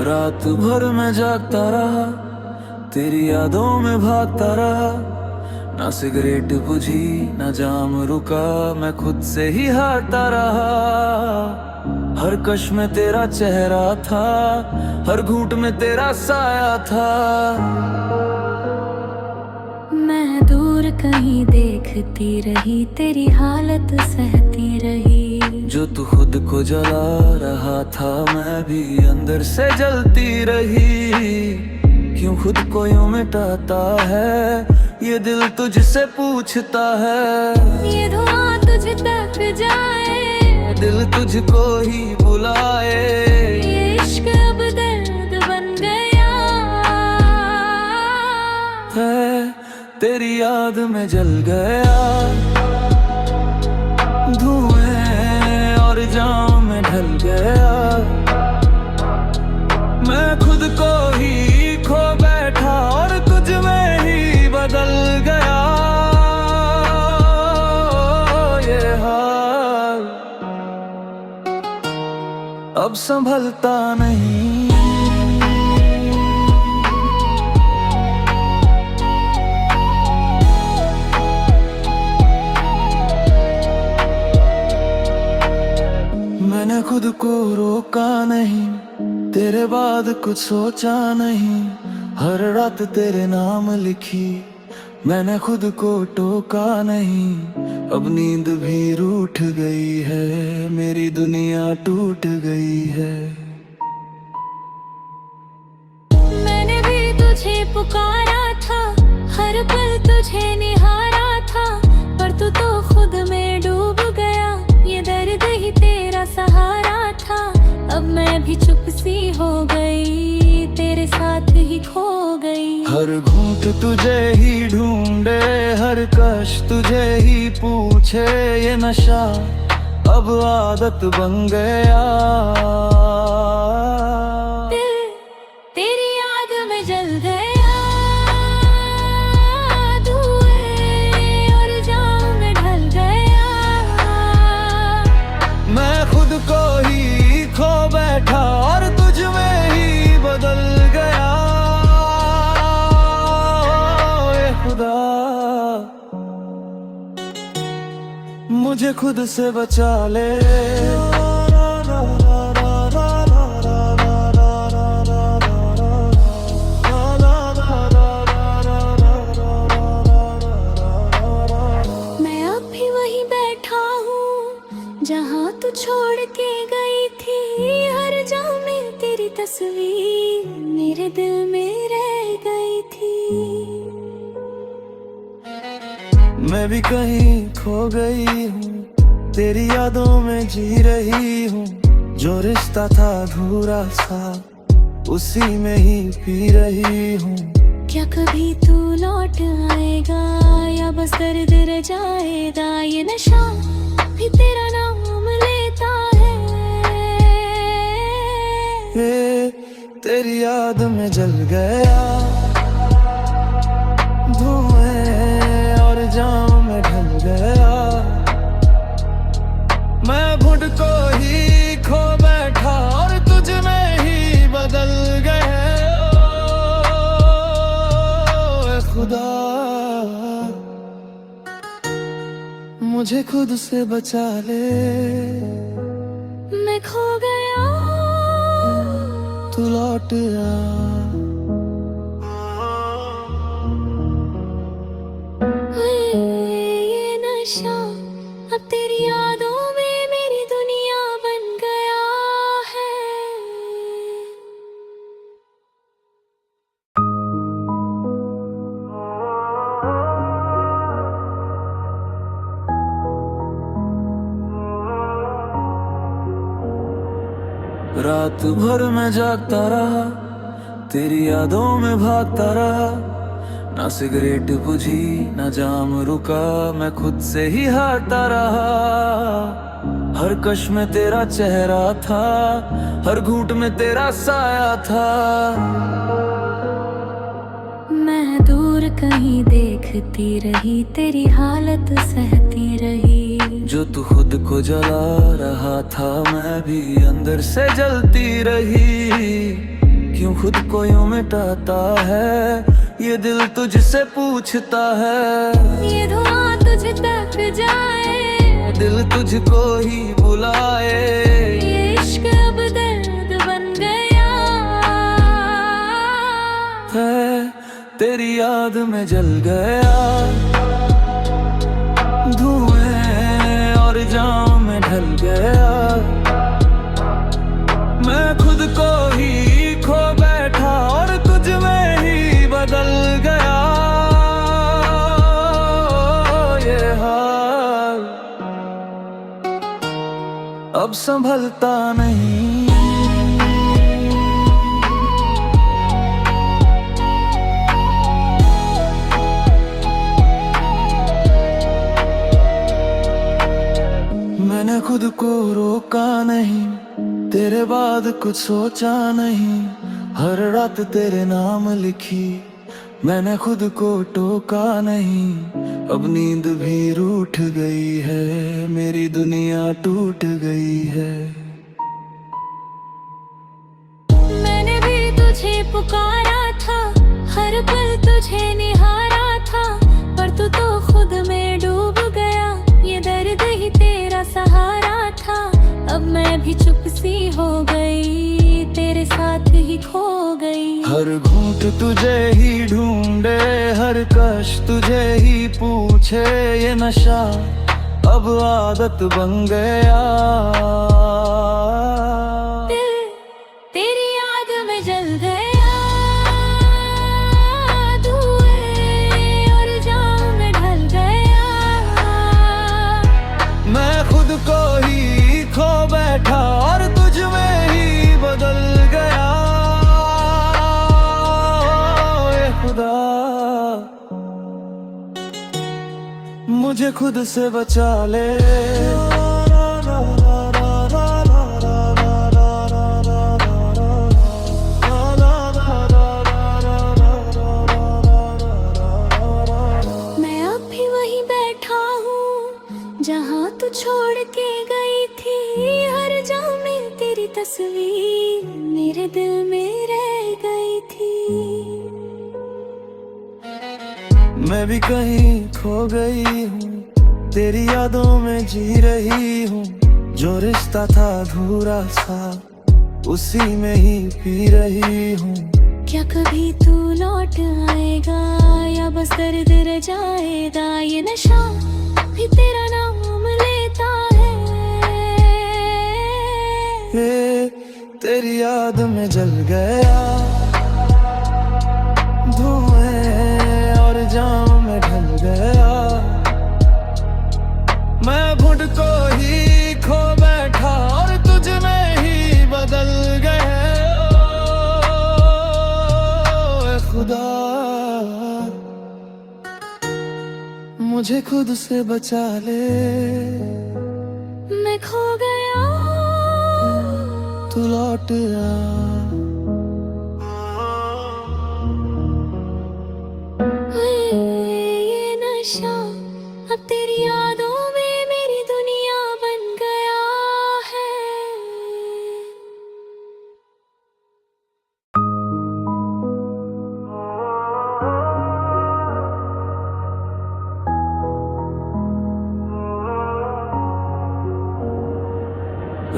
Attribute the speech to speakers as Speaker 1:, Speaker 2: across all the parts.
Speaker 1: रात भर मैं जागता रहा, तेरी यादों में भागता रहा। ना सिगरेट बुझी ना जाम रुका, मैं खुद से ही हारता रहा। हर कश में तेरा चेहरा था, हर घूंट में तेरा साया था।
Speaker 2: मैं दूर कहीं देखती रही, तेरी हालत सहती रही।
Speaker 1: जो तू खुद को जला रहा था, मैं भी अंदर से जलती रही। क्यों खुद को यूं मिटाता है, ये दिल तुझसे पूछता है।
Speaker 2: ये धुआं तुझ तक जाए,
Speaker 1: दिल तुझको ही बुलाए।
Speaker 2: ये इश्क अब दर्द बन गया
Speaker 1: है, तेरी याद में जल गया। धुएं और जाम में ढल गया। मैं खुद को ही खो बैठा और तुझ में ही बदल गया। ये हाल अब संभलता नहीं। मैंने खुद को रोका नहीं, तेरे बाद कुछ सोचा नहीं। हर रात तेरे नाम लिखी, मैंने खुद को टोका नहीं। अब नींद भी रूठ गई है, मेरी दुनिया टूट गई है।
Speaker 2: मैंने भी तुझे पुकारा था, हर पल तुझे निहारा था। पर तू तो खुद में डूब गया, ये दर्द ही तेरा सहारा था। अब मैं भी चुप सी हो गई, तेरे साथ ही खो गई।
Speaker 1: हर घूंट तुझे ही ढूंढे, हर कश तुझे ही पूछे। ये नशा अब आदत बन गया।
Speaker 2: दिल तेरी याद में जल गया। धुएं और जाम में ढल गया।
Speaker 1: मैं खुद को ही खो बैठा और तुझ में ही बदल गया। ए खुदा, मुझे खुद से बचा ले।
Speaker 2: मैं अब भी वहीं बैठा हूँ जहाँ तू छोड़ के गई थी। हर जाम में तेरी तस्वीर मेरे दिल में रह गई थी।
Speaker 1: मैं भी कहीं खो गई हूँ, तेरी यादों में जी रही हूँ। जो रिश्ता था अधूरा सा, उसी में ही पी रही हूँ।
Speaker 2: क्या कभी तू लौट आएगा या बस दर्द रह जाएगा? ये नशा भी तेरा नाम लेता है।
Speaker 1: ये तेरी याद में जल गया। धुएं और जाम में ढल गया। मैं घुट को ही खो बैठा और तुझ में ही बदल गया। ए खुदा, मुझे खुद से बचा ले।
Speaker 2: मैं खो गया,
Speaker 1: तू लौट आ।
Speaker 2: ये नशा अब तेरी यादों में मेरी दुनिया बन गया है।
Speaker 1: रात भर मैं जागता रहा, तेरी यादों में भागता रहा। ना सिगरेट बुझी ना जाम रुका, मैं खुद से ही हारता रहा। हर कश में तेरा चेहरा था, हर घूंट में तेरा साया था।
Speaker 2: मैं दूर कहीं देखती रही, तेरी हालत सहती रही।
Speaker 1: जो तू खुद को जला रहा था, मैं भी अंदर से जलती रही। क्यों खुद को यूं मिटाता है, ये दिल तुझसे पूछता है।
Speaker 2: ये धुआं तुझ तक जाए,
Speaker 1: दिल तुझको ही बुलाए,
Speaker 2: ये इश्क अब दर्द बन गया
Speaker 1: है। तेरी याद में जल गया, धुएं और जाम में ढल गया। मैं खुद को ही खो बैठा और तुझ में ही बदल गया ये हाल, अब संभलता नहीं। मैंने खुद को रोका नहीं, तेरे बाद कुछ सोचा नहीं। हर रात तेरे नाम लिखी, मैंने खुद को टोका नहीं। अब नींद भी रूठ गई है, मेरी दुनिया टूट गई है।
Speaker 2: मैंने भी तुझे पुकारा था, हर पल तुझे निहारा था, पर तू तो खुद में डूब गया। ये दर्द ही तेरा सहारा था, अब मैं भी चुप सी हो गई, तेरे साथ ही खो गई।
Speaker 1: हर घूंट तुझे ही ढूंढे, हर कश तुझे ही पूछे। ये नशा अब आदत बन गया,
Speaker 2: दिल तेरी याद में जल गया, धुएं और जाम में ढल गया।
Speaker 1: मैं खुद को ही खो बैठा और तुझ में ही बदल गया ये खुदा, मुझे खुद से बचा ले।
Speaker 2: मैं अब भी वहीं बैठा हूँ जहाँ तू छोड़ के गई थी। हर जाम में तेरी तस्वीर मेरे दिल में रह गई थी।
Speaker 1: मैं भी कहीं खो गई हूँ, तेरी यादों में जी रही हूँ। जो रिश्ता था अधूरा सा, उसी में ही पी रही हूँ।
Speaker 2: क्या कभी तू लौट आएगा या बस दर्द रह जाएगा? ये नशा भी तेरा नाम लेता है।
Speaker 1: ये तेरी याद में जल गया, धुएं और जाम में ढल गया। मैं घुट को ही खो बैठा और तुझ में ही बदल गया ए खुदा, मुझे खुद से बचा ले।
Speaker 2: मैं खो गया,
Speaker 1: तू लौट आ।
Speaker 2: ये नशा अब तेरी यादों में मेरी दुनिया बन गया है।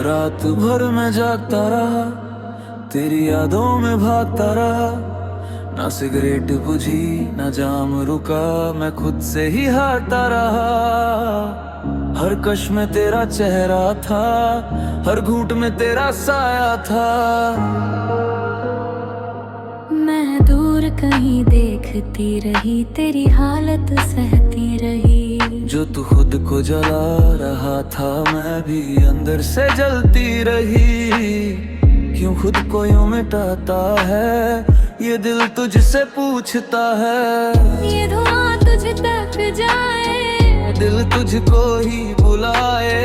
Speaker 1: रात भर मैं जागता रहा, तेरी यादों में भागता रहा। ना सिगरेट बुझी ना जाम रुका, मैं खुद से ही हारता रहा। हर कश में तेरा चेहरा था, हर घूंट में तेरा साया था।
Speaker 2: मैं दूर कहीं देखती रही, तेरी हालत सहती रही।
Speaker 1: जो तू खुद को जला रहा था, मैं भी अंदर से जलती रही। क्यों खुद को यूं मिटाता है, ये दिल तुझसे पूछता है।
Speaker 2: ये धुआं तुझ तक जाए,
Speaker 1: दिल तुझको ही बुलाए,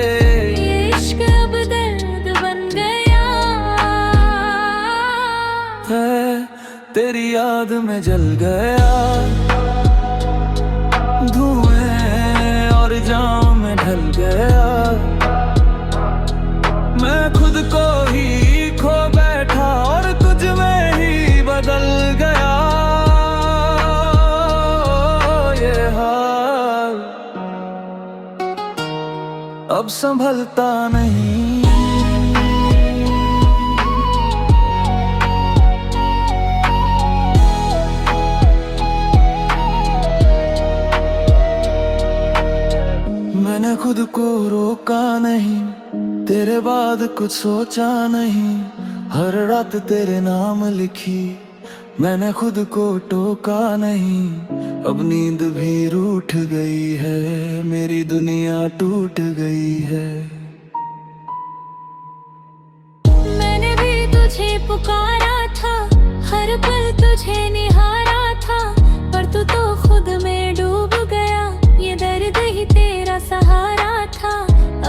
Speaker 2: ये इश्क अब दर्द बन गया
Speaker 1: है। तेरी याद में जल गया, धुएं और जाम में ढल गया। मैं खुद को ही खो बैठा और तुझ में ही अब संभलता नहीं। मैंने खुद को रोका नहीं, तेरे बाद कुछ सोचा नहीं। हर रात तेरे नाम लिखी, मैंने खुद को टोका नहीं। अब नींद भी रूठ गई है, मेरी दुनिया टूट गई है।
Speaker 2: मैंने भी तुझे पुकारा था, हर पल तुझे निहारा था, पर तू तो खुद में डूब गया। ये दर्द ही तेरा सहारा था।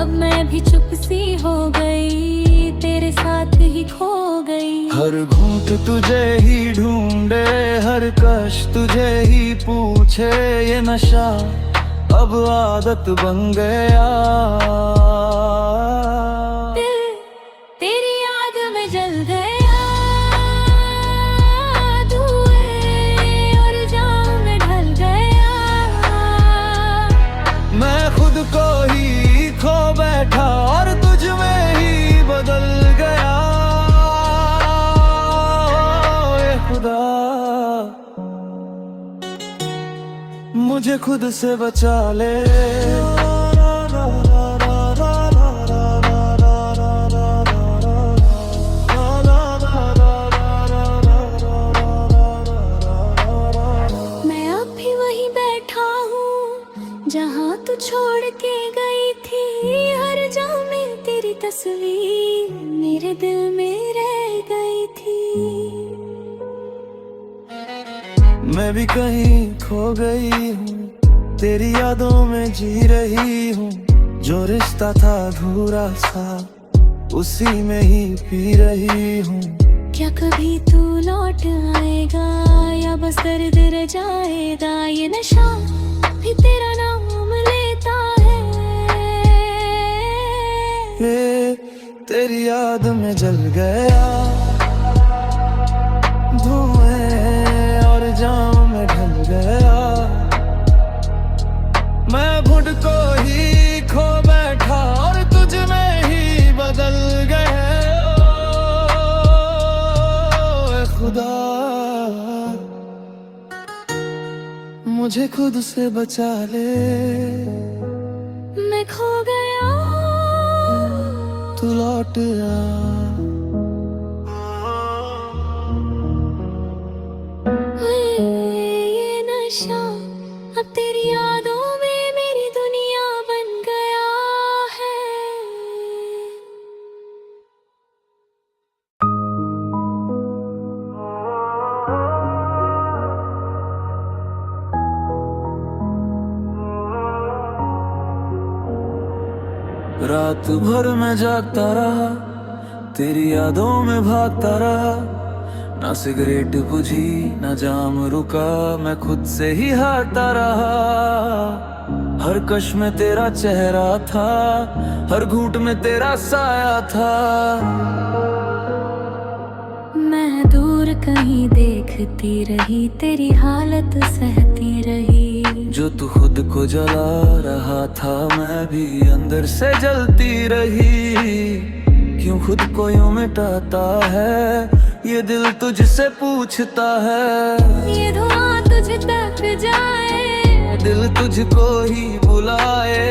Speaker 2: अब मैं भी चुप सी हो गई, तेरे साथ ही खो गई।
Speaker 1: हर घूंट तुझे ही ढूंढे, हर कश तुझे ही पूछे। ये नशा अब आदत बन गया।
Speaker 2: दिल तेरी याद में जल गया, धुएं और जाम में ढल गया।
Speaker 1: मैं खुद को ही खो बैठा और तुझ में ही बदल गया। ए खुदा, मुझे खुद से बचा ले।
Speaker 2: मैं अब भी वहीं बैठा हूँ जहाँ तू छोड़ के गई थी। हर जहाँ में तेरी तस्वीर मेरे दिल में रह गई थी।
Speaker 1: मैं भी कहीं खो गई हूँ, तेरी यादों में जी रही हूँ। जो रिश्ता था अधूरा सा, उसी में ही पी रही हूँ।
Speaker 2: क्या कभी तू लौट आएगा या बस दर्द रह जाएगा? ये नशा भी तेरा नाम लेता है।
Speaker 1: ये तेरी याद में जल गया, धुएं और जाम में ढल गया। मैं घुट को ही खो बैठा और तुझ में ही बदल गया। ए खुदा, मुझे खुद से बचा ले।
Speaker 2: मैं खो गया,
Speaker 1: तू लौट आ।
Speaker 2: ये नशा अब तेरी यादों में मेरी दुनिया बन गया है।
Speaker 1: रात भर मैं जागता रहा, तेरी यादों में भागता रहा। ना सिगरेट बुझी ना जाम रुका, मैं खुद से ही हारता रहा। हर कश में तेरा चेहरा था, हर घूंट में तेरा साया था।
Speaker 2: मैं दूर कहीं देखती रही, तेरी हालत सहती रही।
Speaker 1: जो तू खुद को जला रहा था, मैं भी अंदर से जलती रही। क्यों खुद को यूं मिटाता है, ये दिल तुझसे पूछता है।
Speaker 2: ये धुआं तुझ तक जाए,
Speaker 1: दिल तुझको ही बुलाए।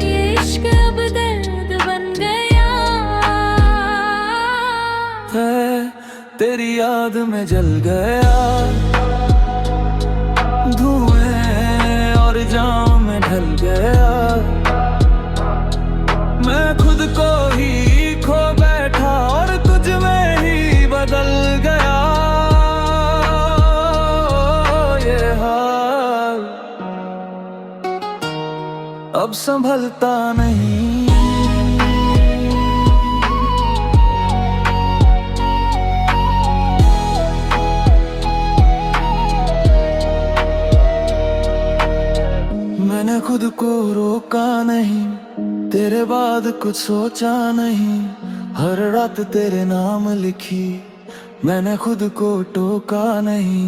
Speaker 2: ये इश्क अब दर्द बन गया
Speaker 1: है, तेरी याद में जल गया, धुएं और जाम में ढल गया। मैं खुद को ही खो बैठा और तुझ में ही बदल गया। ये हाल अब संभलता नहीं। मैंने खुद को रोका नहीं, तेरे बाद कुछ सोचा नहीं। हर रात तेरे नाम लिखी, मैंने खुद को टोका नहीं।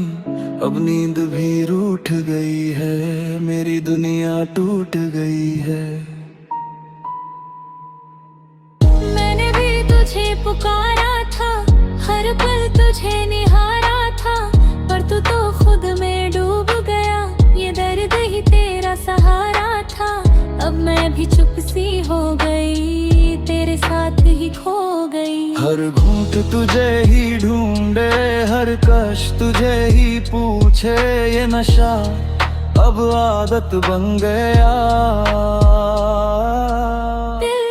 Speaker 1: अब नींद भी रूठ गई है, मेरी दुनिया टूट गई है।
Speaker 2: भी चुप सी हो गई, तेरे साथ ही खो गई।
Speaker 1: हर घूंट तुझे ही ढूंढे, हर कश तुझे ही पूछे, ये नशा अब आदत बन गया।
Speaker 2: दिल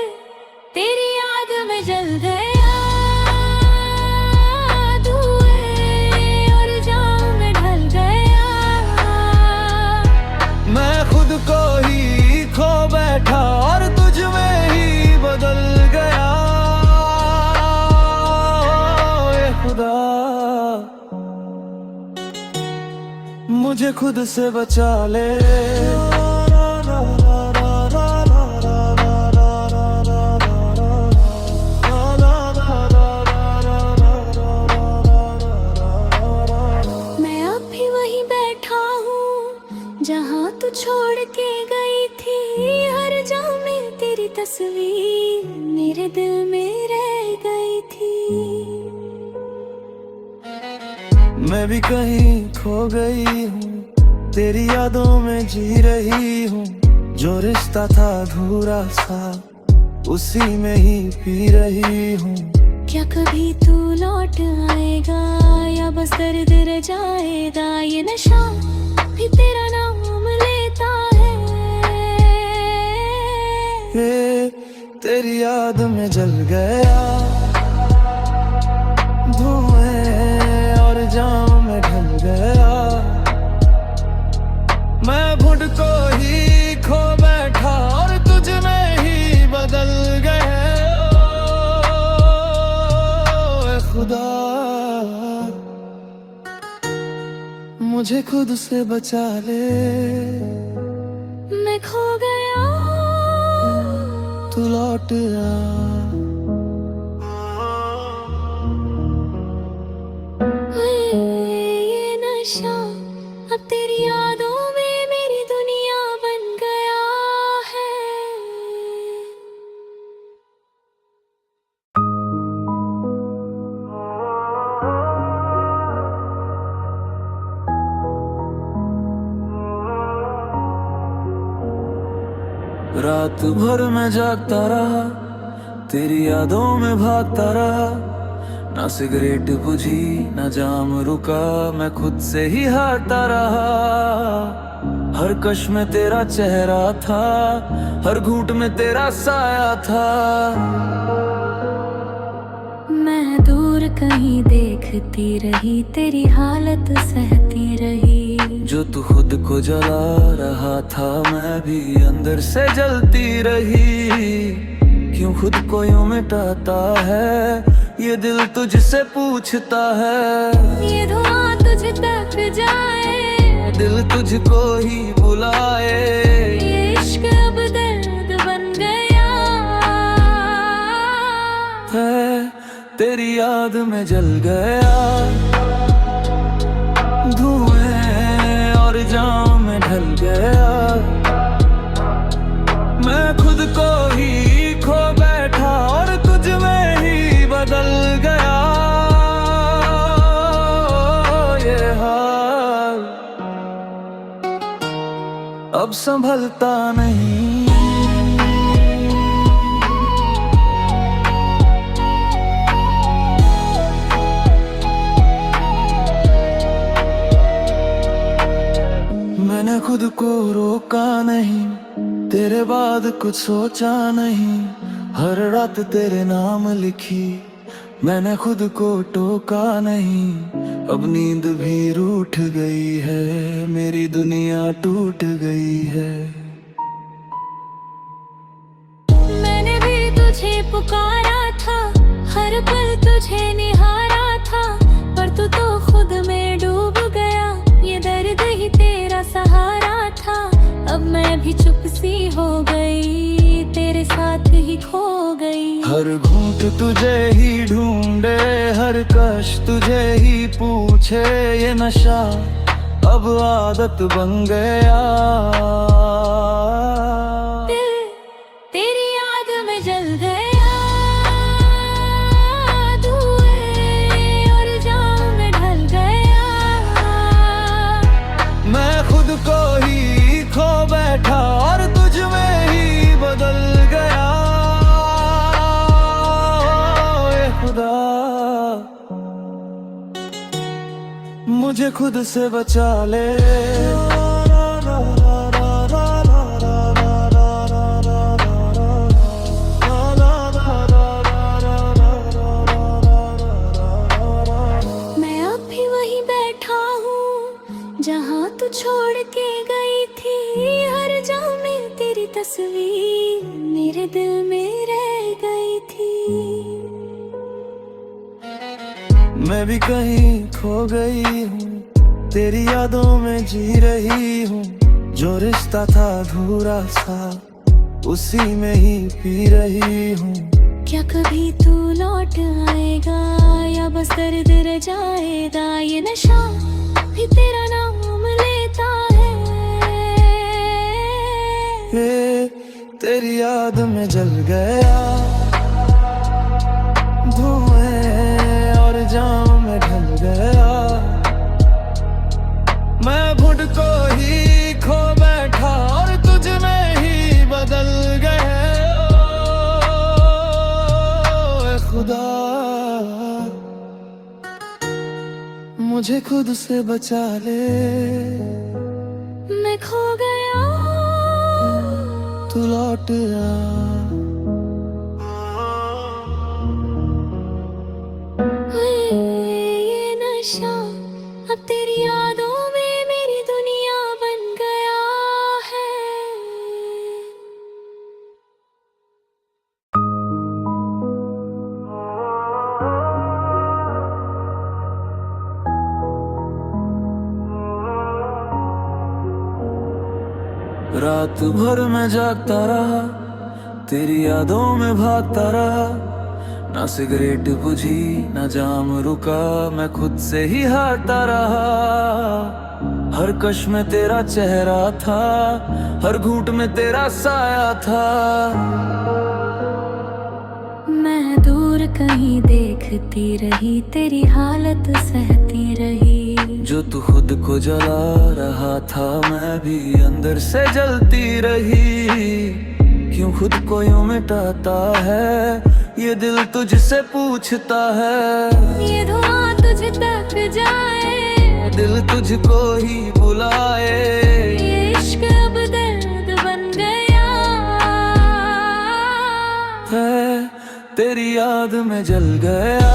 Speaker 2: तेरी याद में जल गया, धुएं और जाम में ढल गया।
Speaker 1: मैं खुद को ही खो बैठा और तुझ में ही बदल गया। ये खुदा मुझे खुद से बचा ले।
Speaker 2: मैं अब भी वहीं बैठा हूँ जहाँ तू छोड़ के गई थी। हर जाम में तेरी तस्वीर मेरे दिल में रह गई थी।
Speaker 1: मैं भी कहीं खो गई हूँ, तेरी यादों में जी रही हूँ। जो रिश्ता था अधूरा सा, उसी में ही पी रही हूँ।
Speaker 2: क्या कभी तू लौट आएगा या बस दर्द रह जाएगा? ये नशा भी तेरा नाम लेता है।
Speaker 1: तेरी याद में जल गया, धुएं और जाम में ढल गया। मैं खुद को ही खो बैठा और तुझ में ही बदल गया। ए खुदा मुझे खुद से बचा ले।
Speaker 2: मैं खो गया,
Speaker 1: तू लौट आ।
Speaker 2: ये नशा अब तेरी यादों में मेरी दुनिया बन गया है।
Speaker 1: रात भर मैं जागता रहा, तेरी यादों में भागता रहा। ना सिगरेट बुझी ना जाम रुका, मैं खुद से ही हारता रहा। हर कश में तेरा चेहरा था, हर घूंट में तेरा साया था।
Speaker 2: मैं दूर कहीं देखती रही, तेरी हालत सहती रही।
Speaker 1: जो तू खुद को जला रहा था, मैं भी अंदर से जलती रही। क्यों खुद को यूं मिटाता है, ये दिल तुझसे पूछता है।
Speaker 2: ये धुआं तुझ तक जाए,
Speaker 1: दिल तुझको ही बुलाए।
Speaker 2: ये इश्क अब दर्द बन गया
Speaker 1: है, तेरी याद में जल गया, धुएं और जाम में ढल गया। मैं खुद को ही खो बैठा और तुझ में ही बदल गया। ये हाल अब संभलता नहीं। मैंने खुद को रोका नहीं, तेरे बाद कुछ सोचा नहीं। हर रात तेरे नाम लिखी, मैंने खुद को टोका नहीं। अब नींद भी रूठ गई है, मेरी दुनिया टूट गई है।
Speaker 2: मैंने भी तुझे पुकारा था, हर पल तुझे निहारा था। पर तू तो खुद में डूब गया, ये दर्द ही तेरा सहारा था। अब मैं भी चुप सी हो गई, तेरे साथ ही खो गई।
Speaker 1: हर घूंट तुझे ही ढूंढे, हर कश तुझे ही पूछे, ये नशा अब आदत बन गया।
Speaker 2: दिल तेरी याद में जल गया, धुएं और जाम में ढल गया।
Speaker 1: मैं खुद को ही खो बैठा और तुझ में ही बदल मुझे खुद से बचा ले।
Speaker 2: मैं अब भी वहीं बैठा हूँ जहाँ तू छोड़ के गई थी। हर जहाँ में तेरी तस्वीर मेरे दिल में रह गई थी।
Speaker 1: मैं भी कहीं खो गई हूँ, तेरी यादों में जी रही हूँ। जो रिश्ता था अधूरा सा, उसी में ही पी रही हूँ।
Speaker 2: क्या कभी तू लौट आएगा या बस दर्द रह जाएगा? ये नशा भी तेरा नाम लेता है।
Speaker 1: तेरी याद में जल गया, धुएं और जाम में ढल गया। मैं घुट को ही खो बैठा और तुझ में ही बदल गया। ओ खुदा, मुझे खुद से बचा ले।
Speaker 2: मैं खो गया,
Speaker 1: तू लौट आ।
Speaker 2: ये नशा अब तेरी यादों में मेरी दुनिया बन गया है।
Speaker 1: रात भर मैं जागता रहा, तेरी यादों में भागता रहा। ना सिगरेट बुझी ना जाम रुका, मैं खुद से ही हारता रहा। हर कश में तेरा चेहरा था, हर घूंट में तेरा साया था।
Speaker 2: मैं दूर कहीं देखती रही, तेरी हालत सहती रही।
Speaker 1: जो तू खुद को जला रहा था, मैं भी अंदर से जलती रही। क्यों खुद को यूं मिटाता है, ये दिल तुझसे पूछता है।
Speaker 2: ये धुआं तुझ तक जाए,
Speaker 1: दिल तुझको ही बुलाए।
Speaker 2: ये इश्क अब दर्द बन गया
Speaker 1: है, तेरी याद में जल गया,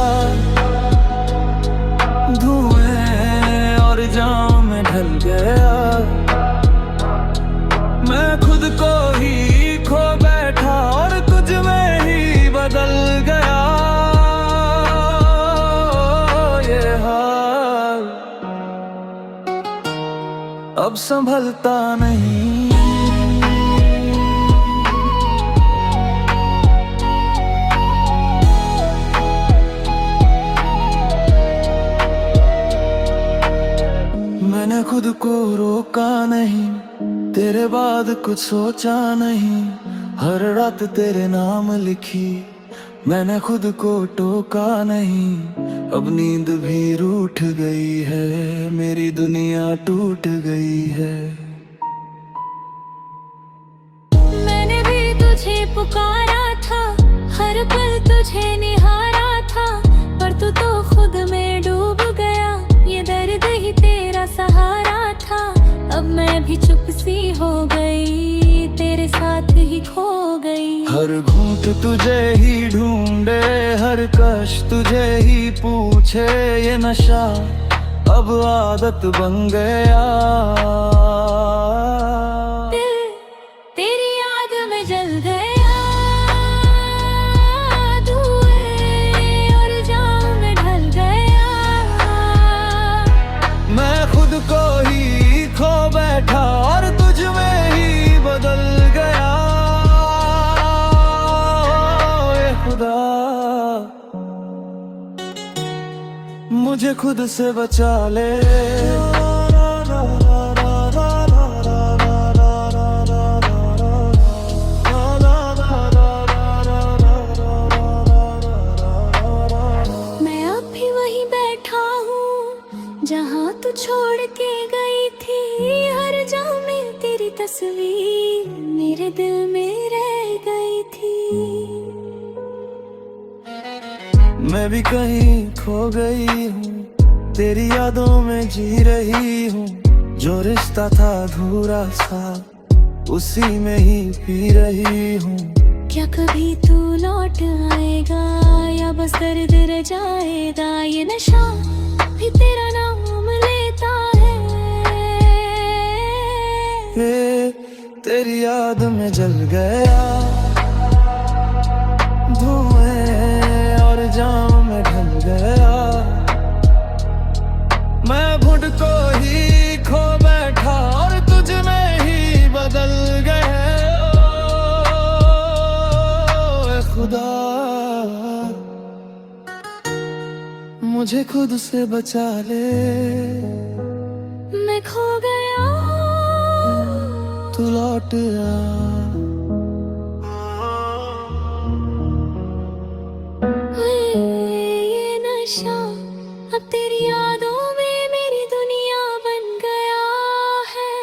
Speaker 1: धुएं और जाम में ढल गया। मैं खुद को ही खो बैठा और तुझ में ही बदल गया। ये हाल अब संभलता नहीं। मैंने खुद को रोका नहीं, तेरे बाद कुछ सोचा नहीं। हर रात तेरे नाम लिखी, मैंने खुद को टोका नहीं। अब नींद भी रूठ गई है, मेरी दुनिया टूट गई है।
Speaker 2: मैंने भी तुझे पुकारा था, हर पल तुझे निहारा था। पर तू तो खुद में डूब गया, ये दर्द ही तेरा सहारा था। अब मैं भी चुप सी हो गई, तेरे साथ ही खो गई।
Speaker 1: हर घूंट तुझे ही ढूंढे, हर कश तुझे ही पूछे। ये नशा अब आदत बन गया।
Speaker 2: दिल तेरी याद में जल गया, धुएं और जाम में ढल गया।
Speaker 1: मैं खुद को ही खो बैठा और तुझ में ही बदल गया। ए खुदा, मुझे खुद से बचा ले।
Speaker 2: मैं अब भी वहीं बैठा हूँ जहाँ तू छोड़ के गई थी। हर जहाँ में तेरी तस्वीर मेरे दिल में रह गई थी।
Speaker 1: मैं भी कहीं खो गई हूँ, तेरी यादों में जी रही हूँ, जो रिश्ता था अधूरा सा उसी में ही पी रही हूँ।
Speaker 2: क्या कभी तू लौट आएगा या बस दर्द रह जाएगा? ये नशा भी तेरा नाम लेता है।
Speaker 1: तेरी याद में जल गया, धुएं और जाम में ढल गया। मैं घुट को ही खो बैठा और तुझ में ही बदल गया। ओ खुदा, मुझे खुद से बचा ले।
Speaker 2: मैं खो गया,
Speaker 1: तू लौट आ।
Speaker 2: ये नशा अब तेरी यादों में मेरी दुनिया बन गया है।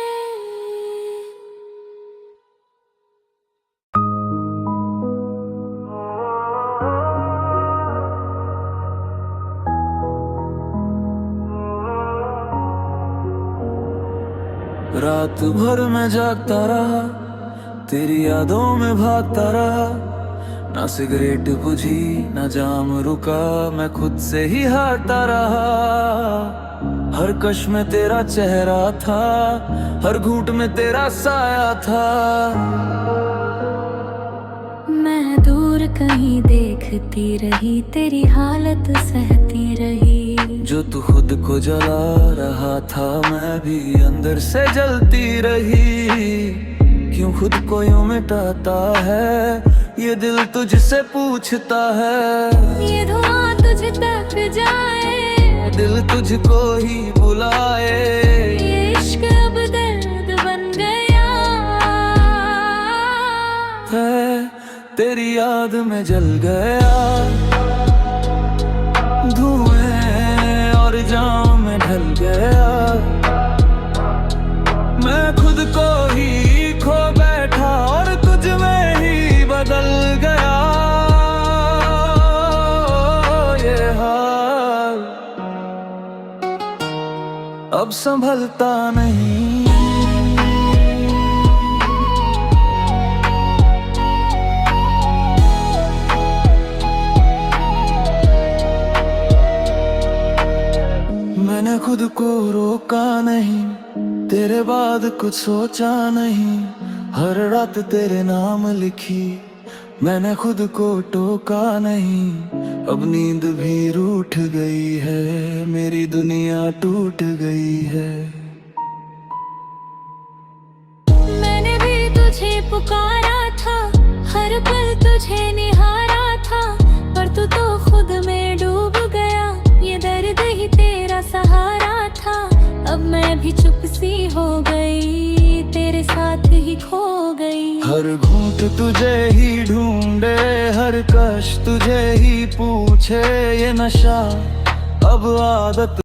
Speaker 1: रात भर मैं जागता रहा, तेरी यादों में भागता रहा। ना सिगरेट बुझी ना जाम रुका, मैं खुद से ही हारता रहा। हर कश में तेरा चेहरा था, हर घूंट में तेरा साया था।
Speaker 2: मैं दूर कहीं देखती रही, तेरी हालत सहती रही।
Speaker 1: जो तू खुद को जला रहा था, मैं भी अंदर से जलती रही। क्यों खुद को यूं मिटाता है, ये दिल तुझसे पूछता है।
Speaker 2: ये धुआं तुझ तक जाए,
Speaker 1: दिल तुझको ही बुलाए।
Speaker 2: ये इश्क अब दर्द बन गया
Speaker 1: है, तेरी याद में जल गया, धुएं और जाम में ढल गया। मैं खुद को ही खो बैठा और तुझ में ही बदल गया। ये हाल अब संभलता नहीं। मैंने खुद को रोका नहीं, तेरे बाद कुछ सोचा नहीं। हर रात तेरे नाम लिखी, मैंने खुद को टोका नहीं। अब नींद भी रूठ गई है, मेरी दुनिया टूट गई है।
Speaker 2: मैंने भी तुझे पुकारा था, हर पल तुझे निहारा था, पर तू तो खुद में डूब गया। ये दर्द ही तेरा सहारा था। अब मैं भी चुप सी हो गई, तेरे साथ ही खो गई।
Speaker 1: हर घूंट तुझे ही ढूंढे, हर कश तुझे ही पूछे। ये नशा अब आदत